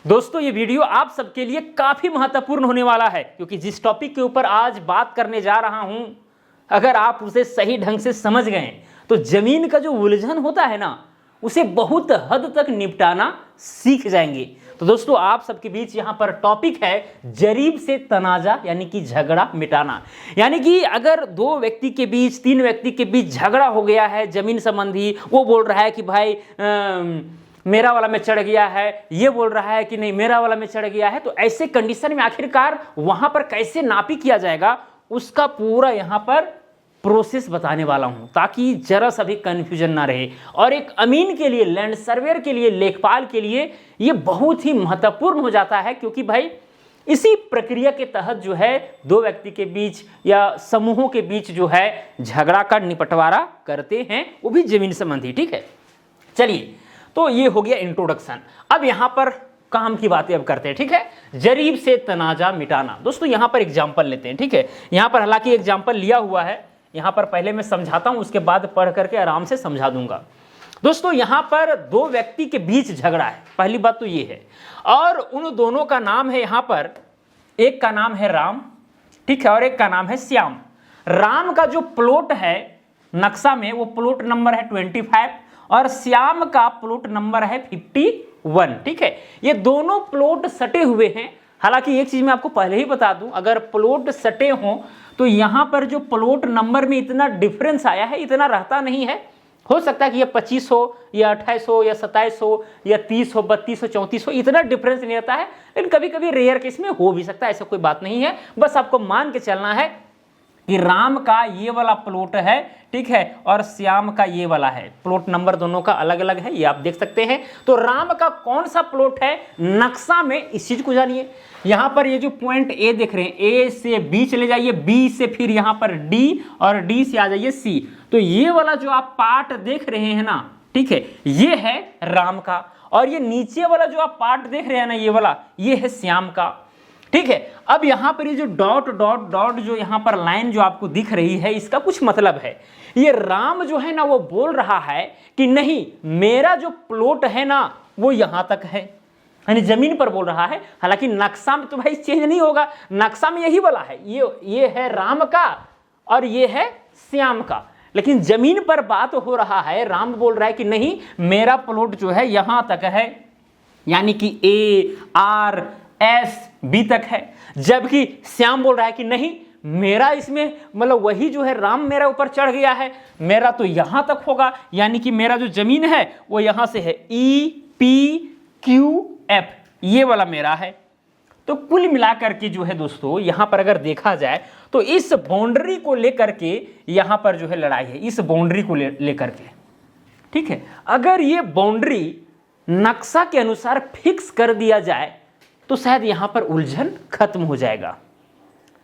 दोस्तों ये वीडियो आप सबके लिए काफी महत्वपूर्ण होने वाला है, क्योंकि जिस टॉपिक के ऊपर आज बात करने जा रहा हूं, अगर आप उसे सही ढंग से समझ गए तो जमीन का जो उलझन होता है ना, उसे बहुत हद तक निपटाना सीख जाएंगे। तो दोस्तों आप सबके बीच यहाँ पर टॉपिक है जरीब से तनाजा, यानी कि झगड़ा मिटाना। यानी कि अगर दो व्यक्ति के बीच, तीन व्यक्ति के बीच झगड़ा हो गया है जमीन संबंधी, वो बोल रहा है कि भाई मेरा वाला में चढ़ गया है, ये बोल रहा है कि नहीं मेरा वाला में चढ़ गया है, तो ऐसे कंडीशन में आखिरकार वहां पर कैसे नापी किया जाएगा, उसका पूरा यहां पर प्रोसेस बताने वाला हूं, ताकि जरा सा भी कंफ्यूजन ना रहे। और एक अमीन के लिए, लैंड सर्वेयर के लिए, लेखपाल के लिए ये बहुत ही महत्वपूर्ण हो जाता है, क्योंकि भाई इसी प्रक्रिया के तहत जो है दो व्यक्ति के बीच या समूहों के बीच जो है झगड़ा का निपटवारा करते हैं, वो भी जमीन संबंधी। ठीक है, चलिए, तो ये हो गया इंट्रोडक्शन। अब यहां पर काम की बातें अब करते हैं। ठीक है, जरीब से तनाजा मिटाना। दोस्तों यहां पर एग्जाम्पल लेते हैं। ठीक है, यहां पर हालांकि एग्जाम्पल लिया हुआ है, यहां पर पहले मैं समझाता हूं, उसके बाद पढ़ करके आराम से समझा दूंगा। दोस्तों यहां पर दो व्यक्ति के बीच झगड़ा है, पहली बात तो ये है, और उन दोनों का नाम है, यहां पर एक का नाम है राम, ठीक है, और एक का नाम है श्याम। राम का जो प्लॉट है नक्शा में, वो प्लॉट नंबर है 25 और श्याम का प्लॉट नंबर है 51। ठीक है, ये दोनों प्लॉट सटे हुए हैं। हालांकि एक चीज मैं आपको पहले ही बता दूं, अगर प्लॉट सटे हों तो यहां पर जो प्लॉट नंबर में इतना डिफरेंस आया है, इतना रहता नहीं है। हो सकता है कि ये 25 हो या 28 हो या 27 हो या 30 हो, 32 हो, 34 हो, इतना डिफरेंस नहीं रहता है, लेकिन कभी कभी रेयर केस में हो भी सकता है, ऐसा कोई बात नहीं है। बस आपको मान के चलना है कि राम का ये वाला प्लॉट है, ठीक है, और श्याम का ये वाला है। प्लॉट नंबर दोनों का अलग अलग है, ये आप देख सकते हैं। तो राम का कौन सा प्लॉट है नक्शा में, इस चीज को जानिए। यहां पर ये जो पॉइंट ए देख रहे हैं, ए से बी चले जाइए, बी से फिर यहां पर डी, और डी से आ जाइए सी। तो ये वाला जो आप पार्ट देख रहे हैं ना, ठीक है, ये है राम का, और ये नीचे वाला जो आप पार्ट देख रहे हैं ना, ये वाला, ये है श्याम का। ठीक है, अब यहां पर ये जो डॉट डॉट डॉट जो यहां पर लाइन जो आपको दिख रही है, इसका कुछ मतलब है। ये राम जो है ना, वो बोल रहा है कि नहीं, मेरा जो प्लॉट है ना वो यहां तक है, यानी जमीन पर बोल रहा है। हालांकि नक्शा में तो भाई चेंज नहीं होगा, नक्शा में यही वाला है, ये है राम का और ये है श्याम का, लेकिन जमीन पर बात हो रहा है, राम बोल रहा है कि नहीं, मेरा प्लॉट जो है यहां तक है, यानी कि ए आर एस बी तक है, जबकि श्याम बोल रहा है कि नहीं, मेरा इसमें मतलब वही जो है राम मेरा ऊपर चढ़ गया है, मेरा तो यहां तक होगा, यानी कि मेरा जो जमीन है वो यहां से है ई पी क्यू एफ, ये वाला मेरा है। तो कुल मिलाकर के जो है दोस्तों यहां पर अगर देखा जाए तो इस बाउंड्री को लेकर के यहां पर जो है लड़ाई है, इस बाउंड्री को लेकर के। ठीक है, अगर ये बाउंड्री नक्शा के अनुसार फिक्स कर दिया जाए तो शायद यहां पर उलझन खत्म हो जाएगा।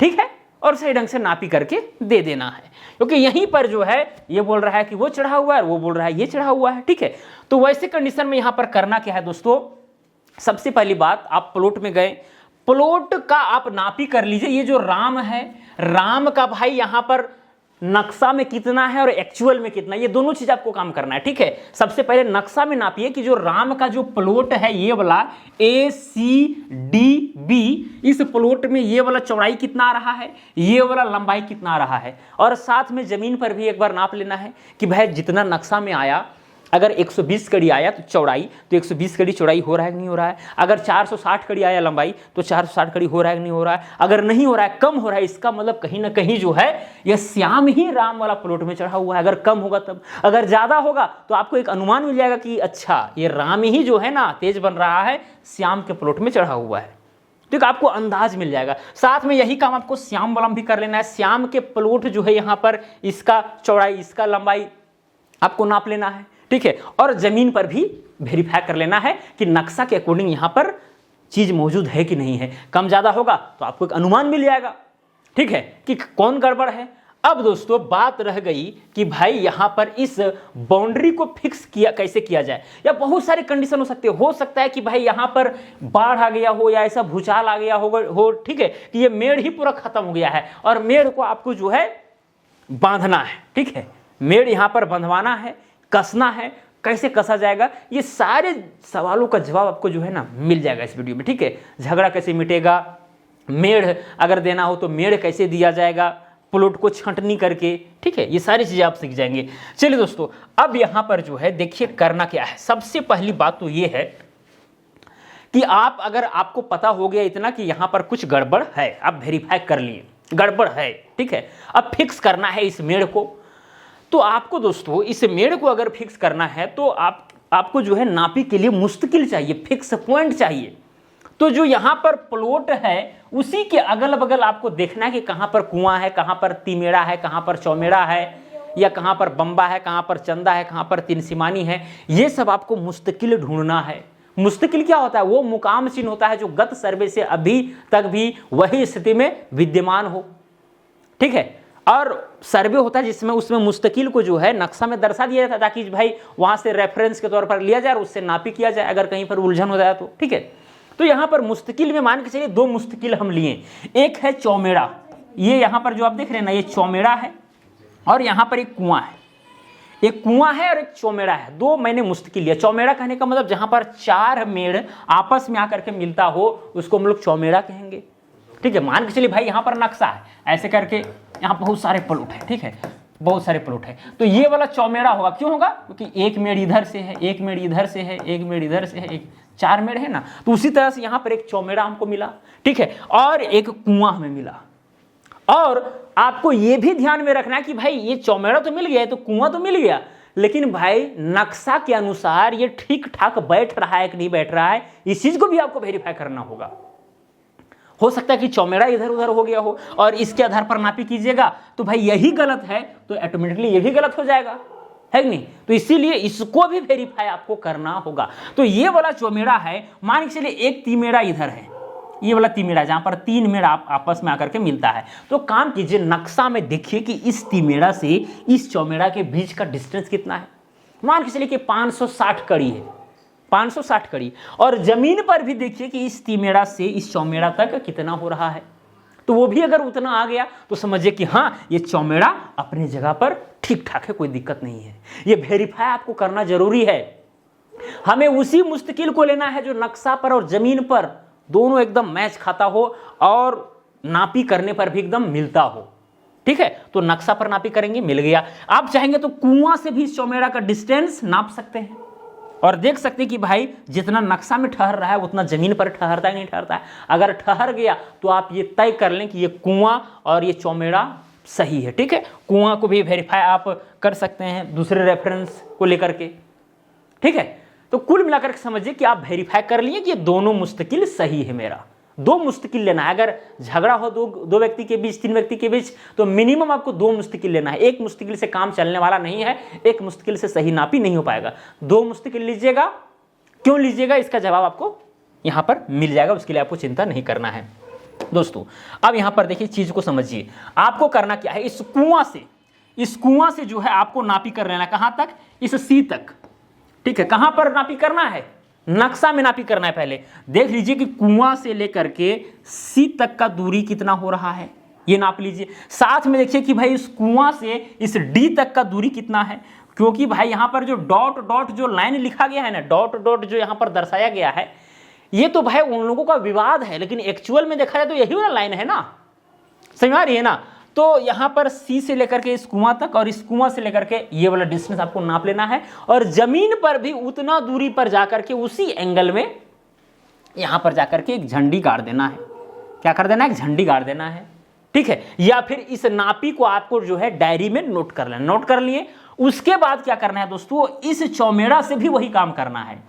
ठीक है, और सही ढंग से नापी करके दे देना है, क्योंकि यहीं पर जो है ये बोल रहा है कि वो चढ़ा हुआ है, वो बोल रहा है ये चढ़ा हुआ है। ठीक है, तो वैसे कंडीशन में यहां पर करना क्या है दोस्तों, सबसे पहली बात, आप प्लॉट में गए, प्लॉट का आप नापी कर लीजिए। ये जो राम है, राम का भाई यहां पर नक्शा में कितना है और एक्चुअल में कितना, ये दोनों चीज आपको काम करना है। ठीक है, सबसे पहले नक्शा में नापिए कि जो राम का जो प्लॉट है ये वाला ए सी डी बी, इस प्लॉट में ये वाला चौड़ाई कितना आ रहा है, ये वाला लंबाई कितना आ रहा है, और साथ में जमीन पर भी एक बार नाप लेना है कि भाई जितना नक्शा में आया, अगर 120 कड़ी आया तो चौड़ाई, तो 120 कड़ी चौड़ाई हो रहा है कि नहीं हो रहा है, अगर 460 कड़ी आया लंबाई तो 460 कड़ी हो रहा है कि नहीं हो रहा है, अगर नहीं हो रहा है, कम हो रहा है, इसका मतलब कहीं ना कहीं जो है यह श्याम ही राम वाला प्लॉट में चढ़ा हुआ है। अगर कम होगा तब, अगर ज्यादा होगा तो आपको एक अनुमान मिल जाएगा कि अच्छा ये राम ही जो है ना तेज बन रहा है, श्याम के प्लॉट में चढ़ा हुआ है। ठीक, आपको अंदाज मिल जाएगा। साथ में यही काम आपको श्याम वाला भी कर लेना है, श्याम के प्लॉट जो है यहाँ पर इसका चौड़ाई, इसका लंबाई आपको नाप लेना है। ठीक है, और जमीन पर भी वेरीफाई कर लेना है कि नक्शा के अकॉर्डिंग यहां पर चीज मौजूद है कि नहीं है। कम ज्यादा होगा तो आपको एक अनुमान मिल जाएगा, ठीक है, कि कौन गड़बड़ है। अब दोस्तों बात रह गई कि भाई यहां पर इस बाउंड्री को फिक्स किया कैसे किया जाए, या बहुत सारे कंडीशन हो सकता है कि भाई यहां पर बाढ़ आ गया हो या ऐसा भूचाल आ गया हो, ठीक है, कि ये मेड़ ही पूरा खत्म हो गया है और मेड़ को आपको जो है बांधना है। ठीक है, मेड़ यहां पर बंधवाना है, कसना है, कैसे कसा जाएगा, ये सारे सवालों का जवाब आपको जो है ना मिल जाएगा इस वीडियो में, ठीक है। झगड़ा कैसे मिटेगा, मेढ़ अगर देना हो तो मेढ़ कैसे दिया जाएगा, प्लॉट को छंटनी करके, ठीक है, ये सारी चीज़ें आप सीख जाएंगे। चलिए दोस्तों, अब यहाँ पर जो है देखिए करना क्या है। सबसे पहली बात तो ये है कि आप अगर आपको पता हो गया इतना कि यहाँ पर कुछ गड़बड़ है, आप वेरीफाई कर लिए गड़बड़ है, ठीक है, अब फिक्स करना है इस मेढ़ को। तो आपको दोस्तों इस मेढ़ को अगर फिक्स करना है तो आपको जो है नापी के लिए मुस्तकिल चाहिए, फिक्स पॉइंट चाहिए। तो जो यहाँ पर प्लॉट है उसी के अगल बगल आपको देखना है कि कहाँ पर कुआं है, कहाँ पर तिमेड़ा है, कहाँ पर चौमेड़ा है, या कहाँ पर बम्बा है, कहाँ पर चंदा है, कहाँ पर तिनसिमानी है। ये सब आपको मुस्तकिल ढूंढना है। मुस्तकिल क्या होता है, वो मुकाम चिन्ह होता है जो गत सर्वे से अभी तक भी वही स्थिति में विद्यमान हो, ठीक है। और सर्वे होता है जिसमें उसमें मुस्तकिल को जो है नक्शा में दर्शा दिया जाता है ताकि भाई वहां से रेफरेंस के तौर पर लिया जाए और उससे नापी किया जाए अगर कहीं पर उलझन हो जाए तो, ठीक है। तो यहाँ पर मुस्तकिल में मान के चलिए 2 मुस्तकिल हम लिए, एक है चौमेड़ा, ये यहाँ पर जो आप देख रहे हैं ना ये चौमेड़ा है, और यहाँ पर एक कुआं है, एक कुआं है और एक चौमेड़ा है। 2 मैंने मुस्तकिल लिया। चौमेड़ा कहने का मतलब जहां पर 4 मेढ़ आपस में आकर के मिलता हो उसको हम लोग चौमेड़ा कहेंगे, ठीक है। मान के चलिए भाई यहाँ पर नक्शा है ऐसे करके, यहाँ बहुत सारे प्लॉट है, ठीक है, बहुत सारे प्लॉट है, तो ये वाला चौमेड़ा होगा। क्यों होगा, क्योंकि एक मेढ़ इधर से है, एक मेढ़ इधर से है, एक मेढ़ इधर से है, एक 4 मेढ़ है ना, तो उसी तरह से यहाँ पर एक चौमेड़ा हमको मिला, ठीक है, और एक कुआं हमें मिला। और आपको ये भी ध्यान में रखना है कि भाई ये चौमेड़ा तो मिल गया है तो कुआं तो मिल गया, लेकिन भाई नक्शा के अनुसार ये ठीक ठाक बैठ रहा है कि नहीं बैठ रहा है, इस चीज को भी आपको वेरीफाई करना होगा। हो सकता है कि चौमेड़ा इधर उधर हो गया हो और इसके आधार पर नापी कीजिएगा तो भाई यही गलत है तो ऑटोमेटिकली ये भी गलत हो जाएगा, है कि नहीं। तो इसीलिए इसको भी वेरीफाई आपको करना होगा। तो ये वाला चौमेड़ा है, मान के चलिए एक तिमेड़ा इधर है, ये वाला तिमेड़ा जहां पर 3 मेढ़ आपस में आकर के मिलता है, तो काम कीजिए नक्शा में देखिए कि इस तिमेड़ा से इस चौमेड़ा के बीच का डिस्टेंस कितना है। मान के चलिए कि 560 कड़ी है, 560 कड़ी, और जमीन पर भी देखिए कि इस तिमेड़ा से इस चौमेड़ा तक कितना हो रहा है, तो वो भी अगर उतना आ गया तो समझिए कि हाँ ये चौमेड़ा अपनी जगह पर ठीक ठाक है, कोई दिक्कत नहीं है। ये वेरीफाई आपको करना जरूरी है। हमें उसी मुस्तकिल को लेना है जो नक्शा पर और जमीन पर दोनों एकदम मैच खाता हो और नापी करने पर भी एकदम मिलता हो, ठीक है। तो नक्शा पर नापी करेंगे, मिल गया। आप चाहेंगे तो कुआं से भी इस चौमेड़ा का डिस्टेंस नाप सकते हैं और देख सकते हैं कि भाई जितना नक्शा में ठहर रहा है उतना जमीन पर ठहरता है नहीं ठहरता है। अगर ठहर गया तो आप ये तय कर लें कि ये कुआं और ये चौमेड़ा सही है, ठीक है। कुआं को भी वेरीफाई आप कर सकते हैं दूसरे रेफरेंस को लेकर के, ठीक है। तो कुल मिलाकर के समझिए कि आप वेरीफाई कर लिए कि ये दोनों मुस्तकिल सही है। मेरा 2 मुस्तकिल लेना है, अगर झगड़ा हो दो व्यक्ति के बीच, 3 व्यक्ति के बीच, तो मिनिमम आपको 2 मुस्तकिल लेना है। एक मुस्तकिल से काम चलने वाला नहीं है, एक मुस्तकिल से सही नापी नहीं हो पाएगा। 2 मुस्तकिल लीजिएगा। क्यों लीजिएगा इसका जवाब आपको यहां पर मिल जाएगा, उसके लिए आपको चिंता नहीं करना है दोस्तों। अब यहां पर देखिए चीज को समझिए, आपको करना क्या है, इस कुआं से जो है आपको नापी कर लेना है। कहां तक, इस सी तक, ठीक है। कहां पर नापी करना है, नक्शा में नापी करना है। पहले देख लीजिए कि कुआं से लेकर के सी तक का दूरी कितना हो रहा है, ये नाप लीजिए। साथ में देखिए कि भाई इस कुआं से इस डी तक का दूरी कितना है, क्योंकि भाई यहां पर जो डॉट डॉट जो लाइन लिखा गया है ना, डॉट डॉट जो यहां पर दर्शाया गया है, ये तो भाई उन लोगों का विवाद है, लेकिन एक्चुअल में देखा जाए तो यही वाला लाइन है ना, समझ आ रही है ना। तो यहां पर सी से लेकर के इस कुआं तक और इस कुआं से लेकर के ये वाला डिस्टेंस आपको नाप लेना है, और जमीन पर भी उतना दूरी पर जाकर के उसी एंगल में यहां पर जाकर के एक झंडी गाड़ देना है। क्या कर देना है, एक झंडी गाड़ देना है, ठीक है। या फिर इस नापी को आपको जो है डायरी में नोट कर लेना। नोट कर लिए, उसके बाद क्या करना है दोस्तों, इस चौमेड़ा से भी वही काम करना है।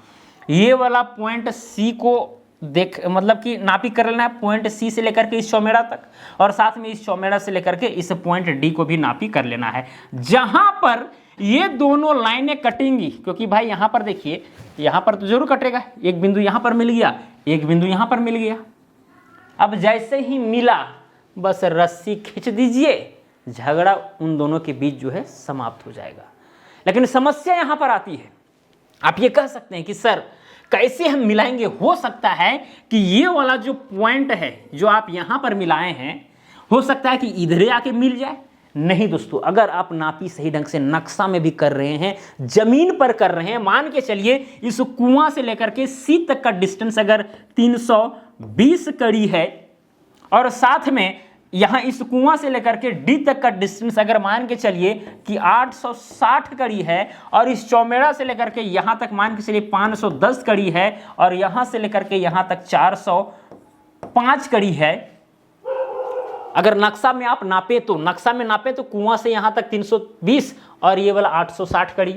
ये वाला पॉइंट सी को मतलब कि नापी कर लेना है, पॉइंट सी से लेकर के इस चौमेड़ा तक, और साथ में इस चौमेड़ा से लेकर के इस पॉइंट डी को भी नापी कर लेना है। जहां पर ये दोनों लाइनें कटेंगी, क्योंकि भाई यहां पर देखिए, यहां पर तो जरूर कटेगा, एक बिंदु यहां पर मिल गया, एक बिंदु यहां पर मिल गया। अब जैसे ही मिला बस रस्सी खींच दीजिए, झगड़ा उन दोनों के बीच जो है समाप्त हो जाएगा। लेकिन समस्या यहां पर आती है, आप ये कह सकते हैं कि सर कैसे हम मिलाएंगे। हो सकता है कि ये वाला जो पॉइंट है जो आप यहां पर मिलाए हैं, हो सकता है कि इधर आके मिल जाए, नहीं दोस्तों, अगर आप नापी सही ढंग से नक्शा में भी कर रहे हैं, जमीन पर कर रहे हैं, मान के चलिए इस कुआं से लेकर के सी तक का डिस्टेंस अगर 320 कड़ी है और साथ में यहां इस कुआं से लेकर के डी तक का डिस्टेंस अगर मान के चलिए कि 860 कड़ी है और इस चौमेड़ा से लेकर के यहां तक मान के चलिए 510 कड़ी है और यहां से लेकर के यहां तक 405 कड़ी है। अगर नक्शा में आप नापे तो कुआं से यहां तक 320 और ये वाला 860 कड़ी,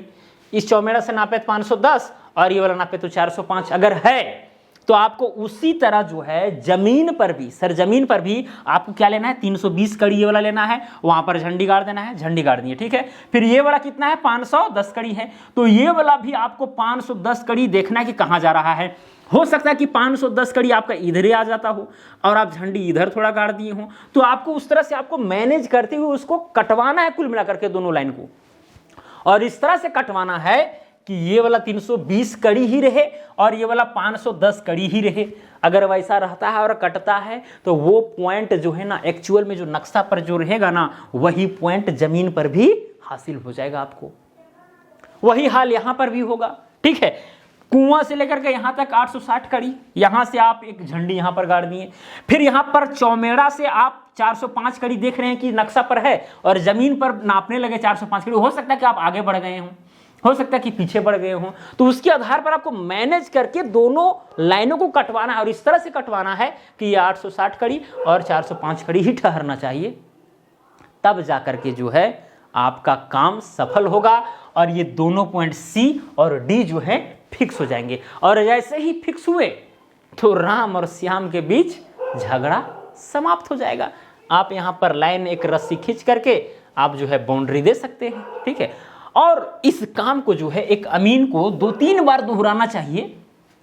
इस चौमेड़ा से नापे तो 510 और ये वाला नापे तो 405 अगर है, तो आपको उसी तरह जो है जमीन पर भी, सरजमीन पर भी आपको क्या लेना है, 320 कड़ी ये वाला लेना है, वहां पर झंडी गाड़ देना है, झंडी गाड़ दी है, ठीक है। फिर ये वाला कितना है, 510 कड़ी है, तो ये वाला भी आपको 510 कड़ी देखना है कि कहां जा रहा है। हो सकता है कि 510 कड़ी आपका इधर ही आ जाता हो और आप झंडी इधर थोड़ा गाड़ दिए हो, तो आपको उस तरह से आपको मैनेज करते हुए उसको कटवाना है कुल मिलाकर के दोनों लाइन को, और इस तरह से कटवाना है कि ये वाला 320 कड़ी ही रहे और ये वाला 510 कड़ी ही रहे। अगर वैसा रहता है और कटता है तो वो पॉइंट जो है ना, एक्चुअल में जो नक्शा पर जो रहेगा ना, वही पॉइंट जमीन पर भी हासिल हो जाएगा आपको। वही हाल यहां पर भी होगा, ठीक है। कुआं से लेकर के यहां तक 860 कड़ी, यहां से आप एक झंडी यहां पर गाड़ दिए, फिर यहां पर चौमेड़ा से आप 405 कड़ी देख रहे हैं कि नक्शा पर है और जमीन पर नापने लगे 405 कड़ी। हो सकता है कि आप आगे बढ़ गए हों, हो सकता है कि पीछे बढ़ गए हों, तो उसके आधार पर आपको मैनेज करके दोनों लाइनों को कटवाना है और इस तरह से कटवाना है कि ये 860 कड़ी और 405 कड़ी ही ठहरना चाहिए, तब जाकर के जो है आपका काम सफल होगा और ये दोनों पॉइंट सी और डी जो है फिक्स हो जाएंगे। और जैसे ही फिक्स हुए तो राम और श्याम के बीच झगड़ा समाप्त हो जाएगा। आप यहां पर लाइन एक रस्सी खींच करके आप जो है बाउंड्री दे सकते हैं, ठीक है। और इस काम को जो है एक अमीन को 2-3 बार दोहराना चाहिए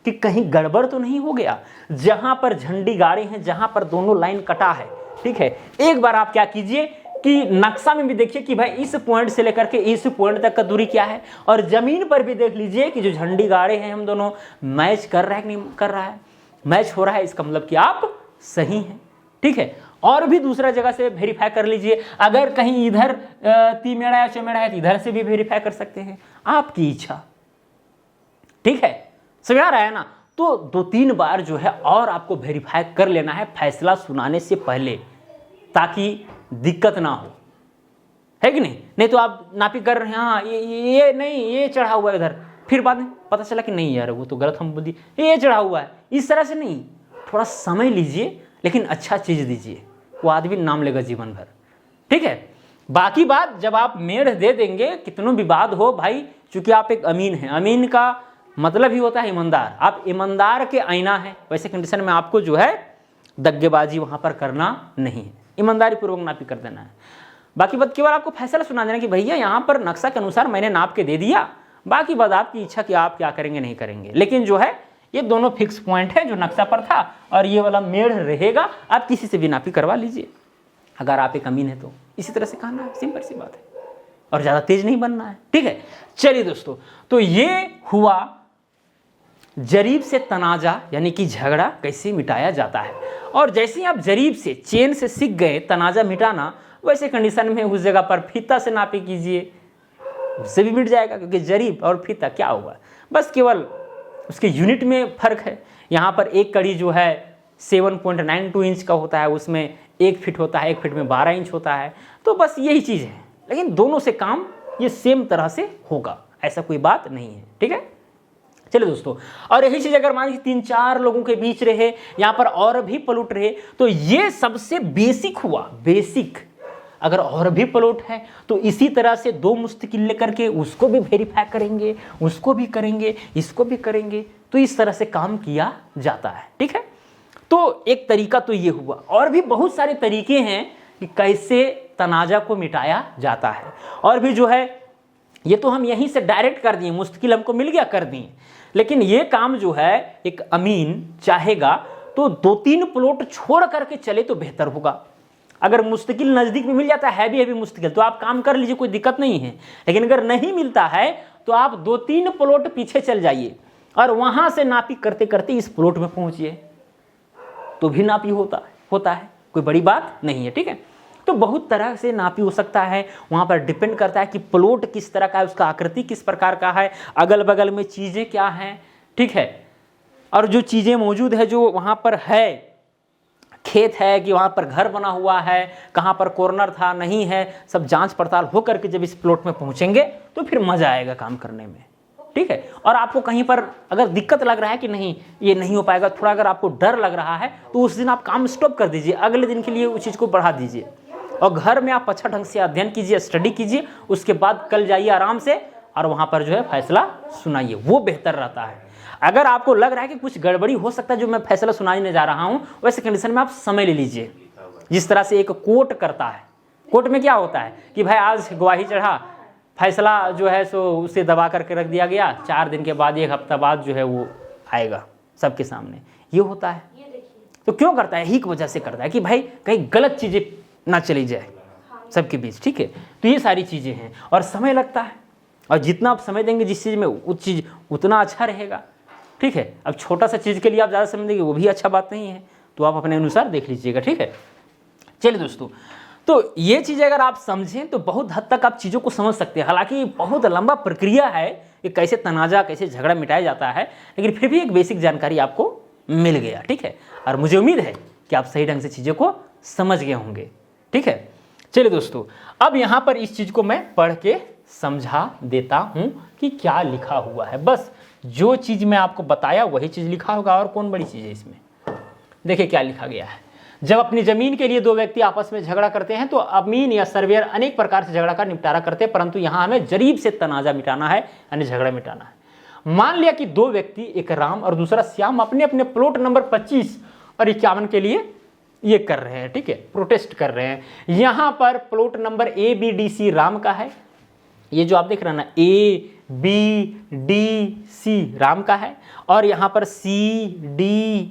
कि कहीं गड़बड़ तो नहीं हो गया। जहां पर झंडी गाड़े हैं, जहां पर दोनों लाइन कटा है, ठीक है, एक बार आप क्या कीजिए कि नक्शा में भी देखिए कि भाई इस पॉइंट से लेकर के इस पॉइंट तक का दूरी क्या है, और जमीन पर भी देख लीजिए कि जो झंडी गाड़े हैं हम दोनों मैच कर रहा है कि नहीं कर रहा है। मैच हो रहा है इसका मतलब कि आप सही हैं, ठीक है। और भी दूसरा जगह से वेरीफाई कर लीजिए, अगर कहीं इधर तीमेड़ा या चौमेड़ा है तो इधर से भी वेरीफाई कर सकते हैं, आपकी इच्छा, ठीक है। समझ आ रहा है ना। तो 2-3 बार जो है और आपको वेरीफाई कर लेना है फैसला सुनाने से पहले, ताकि दिक्कत ना हो, है कि नहीं। नहीं तो आप नापी कर रहे हैं, हाँ ये नहीं, ये चढ़ा हुआ है इधर, फिर बाद में पता चला कि नहीं यार वो तो गलत हम बोल दिए, ये चढ़ा हुआ है। इस तरह से नहीं, थोड़ा समय लीजिए लेकिन अच्छा चीज दीजिए, वो आदमी नाम लेगा जीवन भर, ठीक है। बाकी बात जब आप मेढ़ दे देंगे, कितनों विवाद हो भाई, चूंकि आप एक अमीन हैं, अमीन का मतलब ही होता है ईमानदार, आप ईमानदार के आईना है। वैसे कंडीशन में आपको जो है दग्गेबाजी वहां पर करना नहीं है, ईमानदारी पूर्वक नापी कर देना है। बाकी बात केवल आपको फैसला सुना देना कि भैया यहाँ पर नक्शा के अनुसार मैंने नाप के दे दिया, बाकी बात आपकी इच्छा कि आप क्या करेंगे नहीं करेंगे। लेकिन जो है ये दोनों फिक्स पॉइंट है जो नक्शा पर था और ये वाला मेढ़ रहेगा, आप किसी से भी नापी करवा लीजिए अगर आप एक अमीन है तो। इसी तरह से कहना है, सिंपल सी बात है, और ज़्यादा तेज नहीं बनना है, ठीक है। चलिए दोस्तों, तो ये हुआ जरीब से तनाजा यानी कि झगड़ा कैसे मिटाया जाता है। और जैसे ही आप जरीब से, चेन से सीख गए तनाजा मिटाना, वैसे कंडीशन में उस जगह पर फीता से नापी कीजिए, उससे भी मिट जाएगा। क्योंकि जरीब और फीता क्या होगा, बस केवल उसके यूनिट में फर्क है। यहाँ पर एक कड़ी जो है 7.92 इंच का होता है, उसमें 1 फीट होता है, 1 फीट में 12 इंच होता है, तो बस यही चीज़ है। लेकिन दोनों से काम ये सेम तरह से होगा, ऐसा कोई बात नहीं है, ठीक है। चलिए दोस्तों, और यही चीज अगर मान लीजिए 3-4 लोगों के बीच रहे, यहाँ पर और भी पलूट रहे, तो ये सबसे बेसिक हुआ। बेसिक अगर और भी प्लॉट है तो इसी तरह से 2 मुस्तकिल लेकर के उसको भी वेरीफाई करेंगे, उसको भी करेंगे, इसको भी करेंगे, तो इस तरह से काम किया जाता है, ठीक है। तो एक तरीका तो ये हुआ, और भी बहुत सारे तरीके हैं कि कैसे तनाजा को मिटाया जाता है। और भी जो है ये तो हम यहीं से डायरेक्ट कर दिए, मुस्तकिल हमको मिल गया कर दिए, लेकिन ये काम जो है एक अमीन चाहेगा तो 2-3 प्लॉट छोड़ करके चले तो बेहतर होगा। अगर मुस्तकिल नज़दीक में मिल जाता है भी मुस्तकिल, तो आप काम कर लीजिए, कोई दिक्कत नहीं है। लेकिन अगर नहीं मिलता है तो आप 2-3 प्लॉट पीछे चल जाइए और वहां से नापी करते करते इस प्लॉट में पहुंचिए, तो भी नापी होता है, कोई बड़ी बात नहीं है, ठीक है। तो बहुत तरह से नापी हो सकता है, वहाँ पर डिपेंड करता है कि प्लॉट किस तरह का है, उसका आकृति किस प्रकार का है, अगल बगल में चीज़ें क्या हैं, ठीक है, और जो चीज़ें मौजूद है जो वहाँ पर है, खेत है कि वहाँ पर घर बना हुआ है, कहाँ पर कॉर्नर था नहीं है, सब जांच पड़ताल हो करके जब इस प्लॉट में पहुँचेंगे तो फिर मज़ा आएगा काम करने में, ठीक है। और आपको कहीं पर अगर दिक्कत लग रहा है कि नहीं ये नहीं हो पाएगा, थोड़ा अगर आपको डर लग रहा है तो उस दिन आप काम स्टॉप कर दीजिए, अगले दिन के लिए उस चीज़ को बढ़ा दीजिए और घर में आप अच्छा ढंग से अध्ययन कीजिए, स्टडी कीजिए, उसके बाद कल जाइए आराम से और वहाँ पर जो है फैसला सुनाइए, वो बेहतर रहता है। अगर आपको लग रहा है कि कुछ गड़बड़ी हो सकता है जो मैं फैसला सुनाने जा रहा हूँ, वैसे कंडीशन में आप समय ले लीजिए। जिस तरह से एक कोर्ट करता है, कोर्ट में क्या होता है कि भाई आज गवाही चढ़ा, फैसला जो है सो उसे दबा करके रख दिया गया, 4 दिन के बाद 1 हफ्ता बाद जो है वो आएगा सबके सामने, ये होता है। तो क्यों करता है? यही की वजह से करता है कि भाई कहीं गलत चीज़ें ना चली जाए सबके बीच, ठीक है। तो ये सारी चीज़ें हैं और समय लगता है, और जितना आप समय देंगे जिस चीज़ में उस चीज़ उतना अच्छा रहेगा, ठीक है। अब छोटा सा चीज़ के लिए आप ज़्यादा समय देंगे वो भी अच्छा बात नहीं है, तो आप अपने अनुसार देख लीजिएगा, ठीक है। चलिए दोस्तों, तो ये चीज़ अगर आप समझें तो बहुत हद तक आप चीज़ों को समझ सकते हैं। हालांकि बहुत लंबा प्रक्रिया है कि कैसे तनाज़ा कैसे झगड़ा मिटाया जाता है, लेकिन फिर भी एक बेसिक जानकारी आपको मिल गया, ठीक है। और मुझे उम्मीद है कि आप सही ढंग से चीज़ों को समझ गए होंगे, ठीक है। चलिए दोस्तों, अब यहाँ पर इस चीज़ को मैं पढ़ के समझा देता हूँ कि क्या लिखा हुआ है। बस जो चीज़ मैं आपको बताया वही चीज़ लिखा होगा, और कौन बड़ी चीज़ है इसमें। देखिए क्या लिखा गया है। जब अपनी जमीन के लिए 2 व्यक्ति आपस में झगड़ा करते हैं तो अमीन या सर्वेयर अनेक प्रकार से झगड़ा का निपटारा करते हैं, परंतु यहाँ हमें जरीब से तनाजा मिटाना है, यानी झगड़ा मिटाना है। मान लिया कि 2 व्यक्ति, एक राम और दूसरा श्याम, अपने अपने प्लॉट नंबर 25 और 51 के लिए ये कर रहे हैं, ठीक है, प्रोटेस्ट कर रहे हैं। यहाँ पर प्लॉट नंबर ABDC राम का है, ये जो आप देख रहे हैं ना ABDC राम का है, और यहाँ पर CDFE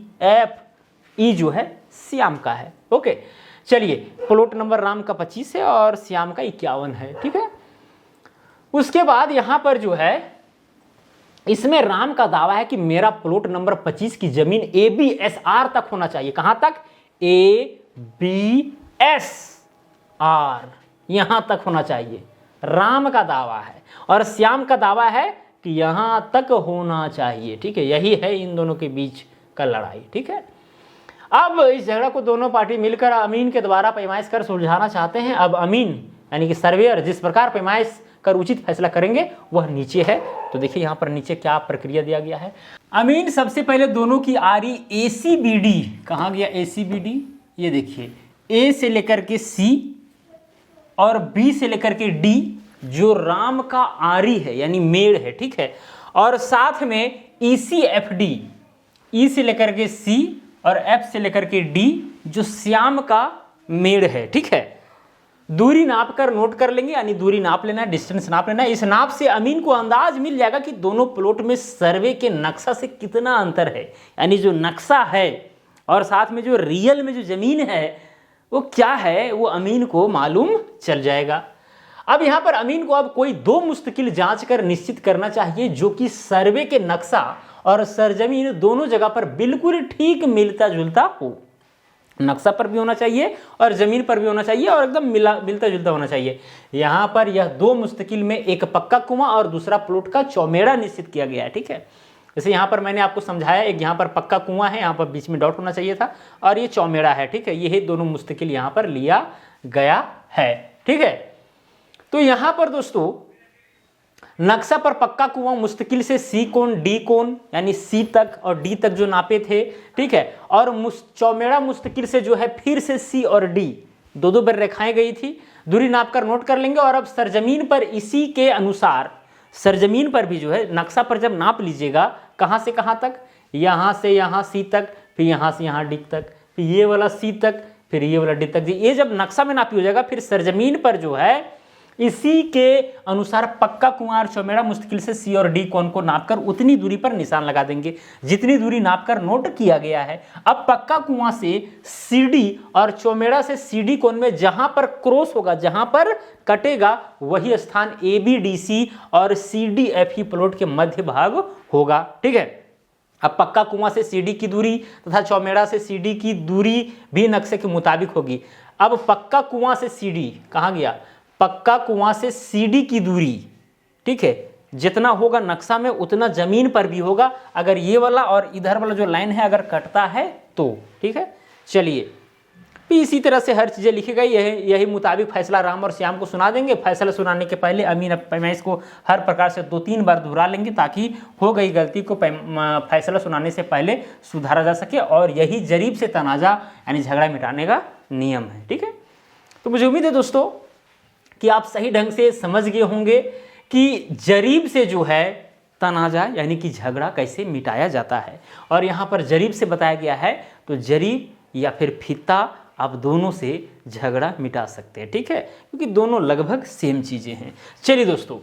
जो है श्याम का है। ओके, चलिए, प्लॉट नंबर राम का 25 है और श्याम का 51 है, ठीक है। उसके बाद यहाँ पर जो है इसमें राम का दावा है कि मेरा प्लॉट नंबर 25 की जमीन ABSR तक होना चाहिए। कहां तक? ABSR, यहां तक होना चाहिए, राम का दावा है। और श्याम का दावा है कि यहां तक होना चाहिए, ठीक है। यही है इन दोनों के बीच का लड़ाई, ठीक है। अब इस झगड़ा को दोनों पार्टी मिलकर अमीन के द्वारा पैमाइश कर सुलझाना चाहते हैं। अब अमीन यानी कि सर्वेयर जिस प्रकार पैमाइश कर उचित फैसला करेंगे वह नीचे है। तो देखिए यहाँ पर नीचे क्या प्रक्रिया दिया गया है। अमीन सबसे पहले दोनों की आरी ACBD, कहाँ गया ACBD, ये देखिए A से लेकर के C और B से लेकर के D, जो राम का आरी है यानी मेड़ है, ठीक है। और साथ में ECFD, E से लेकर के C और F से लेकर के D, जो श्याम का मेड़ है, ठीक है। दूरी नाप कर नोट कर लेंगे, यानी दूरी नाप लेना है, डिस्टेंस नाप लेना है। इस नाप से अमीन को अंदाज मिल जाएगा कि दोनों प्लॉट में सर्वे के नक्शा से कितना अंतर है, यानी जो नक्शा है और साथ में जो रियल में जो जमीन है वो क्या है, वो अमीन को मालूम चल जाएगा। अब यहाँ पर अमीन को अब कोई 2 मुस्तकिल जांच कर निश्चित करना चाहिए जो कि सर्वे के नक्शा और सरजमीन दोनों जगह पर बिल्कुल ठीक मिलता जुलता हो। नक्शा पर भी होना चाहिए और जमीन पर भी होना चाहिए और एकदम मिलता जुलता होना चाहिए। यहाँ पर यह 2 मुस्तकिल में एक पक्का कुआं और दूसरा प्लॉट का चौमेड़ा निश्चित किया गया है, ठीक है। जैसे यहाँ पर मैंने आपको समझाया, एक यहाँ पर पक्का कुआं है, यहाँ पर बीच में डॉट होना चाहिए था, और ये चौमेड़ा है, ठीक है। ये दोनों मुस्तकिल यहाँ पर लिया गया है, ठीक है। तो यहाँ पर दोस्तों नक्शा पर पक्का कुआं मुस्तकिल से C कोण D कोण यानी C तक और D तक जो नापे थे, ठीक है। और चौमेड़ा मुस्तकिल से जो है फिर से C और D 2-2 बार रेखाएं गई थी, दूरी नाप कर नोट कर लेंगे। और अब सरजमीन पर इसी के अनुसार सरजमीन पर भी जो है नक्शा पर जब नाप लीजिएगा, कहाँ से कहाँ तक, यहाँ से यहाँ C तक, फिर यहाँ से यहाँ D तक, फिर ये वाला C तक, फिर ये वाला D तक। ये जब नक्शा में नापी हो जाएगा, फिर सरजमीन पर जो है इसी के अनुसार पक्का कुआं और चौमेड़ा मुस्तकिल से C और D कोण को नापकर उतनी दूरी पर निशान लगा देंगे जितनी दूरी नापकर नोट किया गया है। अब पक्का कुआं से CD और चौमेड़ा से CD कोण में जहां पर क्रॉस होगा, जहां पर कटेगा, वही स्थान ABDC और CDFE प्लॉट के मध्य भाग होगा, ठीक है। अब पक्का कुआं से सीढ़ी की दूरी तथा चौमेड़ा से सीढ़ी की दूरी भी नक्शे के मुताबिक होगी। अब पक्का कुआं से सीढ़ी कहाँ गया, पक्का कुआं से सीढ़ी की दूरी, ठीक है, जितना होगा नक्शा में उतना जमीन पर भी होगा, अगर ये वाला और इधर वाला जो लाइन है अगर कटता है तो, ठीक है। चलिए भी इसी तरह से हर चीज़ें लिखी गई है, यही मुताबिक फैसला राम और श्याम को सुना देंगे। फैसला सुनाने के पहले अमीन पैमाइश को हर प्रकार से 2-3 बार दोहरा लेंगे ताकि हो गई गलती को फैसला सुनाने से पहले सुधारा जा सके, और यही जरीब से तनाजा यानी झगड़ा मिटाने का नियम है, ठीक है। तो मुझे उम्मीद है दोस्तों कि आप सही ढंग से समझ गए होंगे कि जरीब से जो है तनाजा यानी कि झगड़ा कैसे मिटाया जाता है, और यहाँ पर जरीब से बताया गया है, तो जरीब या फिर फीता आप दोनों से झगड़ा मिटा सकते हैं, ठीक है, क्योंकि दोनों लगभग सेम चीज़ें हैं। चलिए दोस्तों,